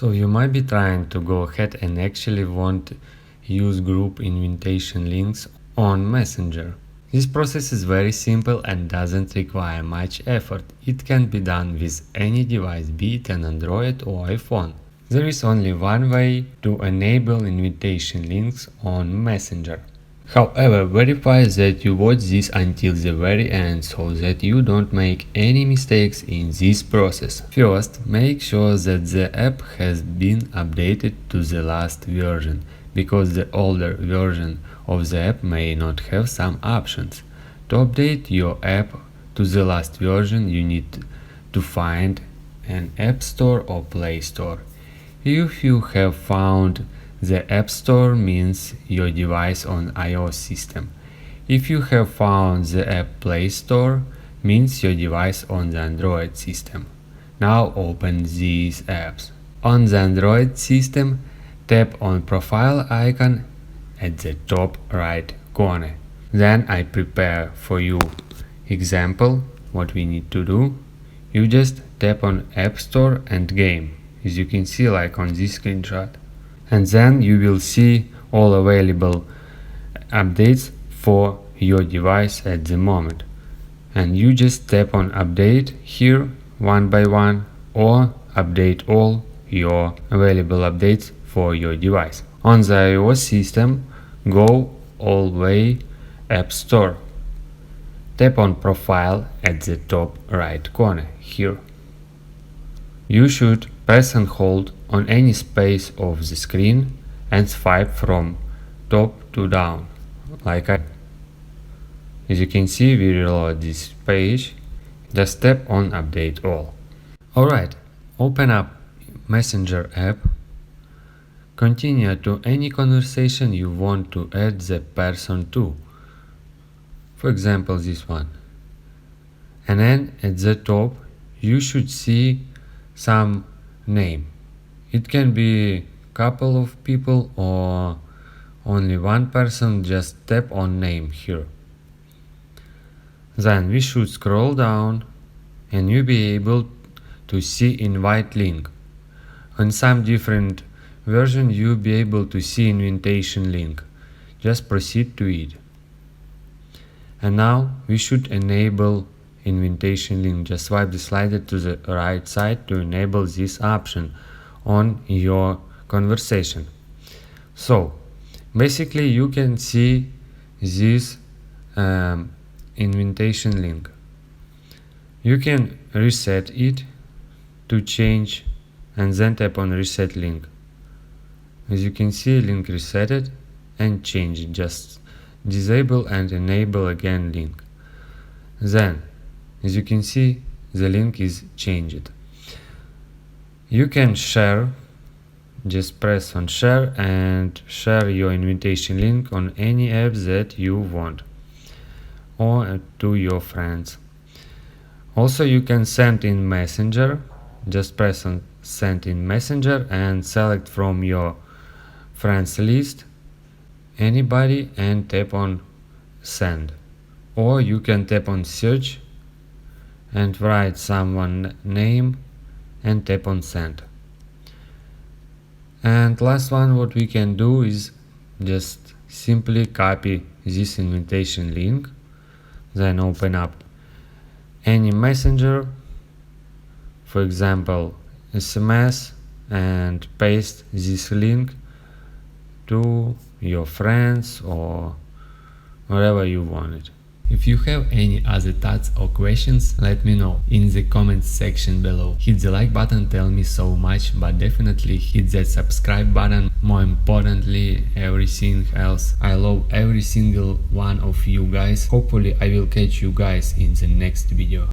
So you might be trying to go ahead and actually want to use group invitation links on Messenger. This process is very simple and doesn't require much effort. It can be done with any device, be it an Android or iPhone. There is only one way to enable invitation links on Messenger. However, verify that you watch this until the very end so that you don't make any mistakes in this process. First, make sure that the app has been updated to the last version, because the older version of the app may not have some options. To update your app to the last version, you need to find an App Store or Play Store. If you have found the App Store, means your device on iOS system. If you have found the App Play Store, means your device on the Android system. Now open these apps. On the Android system, tap on profile icon at the top right corner. Then I prepare for you example what we need to do. You just tap on App Store and Game, as you can see like on this screenshot. And then you will see all available updates for your device at the moment. And you just tap on update here one by one, or update all your available updates for your device. On the iOS system, go all the way App Store. Tap on profile at the top right corner here. You should press and hold on any space of the screen and swipe from top to down, like I. As you can see, we reload this page. Just tap on update all. Alright, open up Messenger app. Continue to any conversation you want to add the person to. For example, this one. And then at the top, you should see some name. It can be a couple of people or only one person. Just tap on name here. Then we should scroll down and you'll be able to see invite link. On some different version you'll be able to see invitation link. Just proceed to it. And now we should enable invitation link. Just swipe the slider to the right side to enable this option on your conversation. So basically you can see this invitation link. You can reset it to change and then tap on reset link. As you can see, link resetted and changed. Just disable and enable again link. Then as you can see, the link is changed. You can share, just press on share and share your invitation link on any app that you want or to your friends. Also you can send in Messenger. Just press on send in Messenger and select from your friends list anybody and tap on send. Or you can tap on search and write someone name and tap on send. And last one, what we can do is just simply copy this invitation link, then open up any messenger, for example SMS, and paste this link to your friends or wherever you want it. If you have any other thoughts or questions, let me know in the comments section below. Hit the like button, tell me so much, but definitely hit that subscribe button. More importantly, everything else. I love every single one of you guys. Hopefully I will catch you guys in the next video.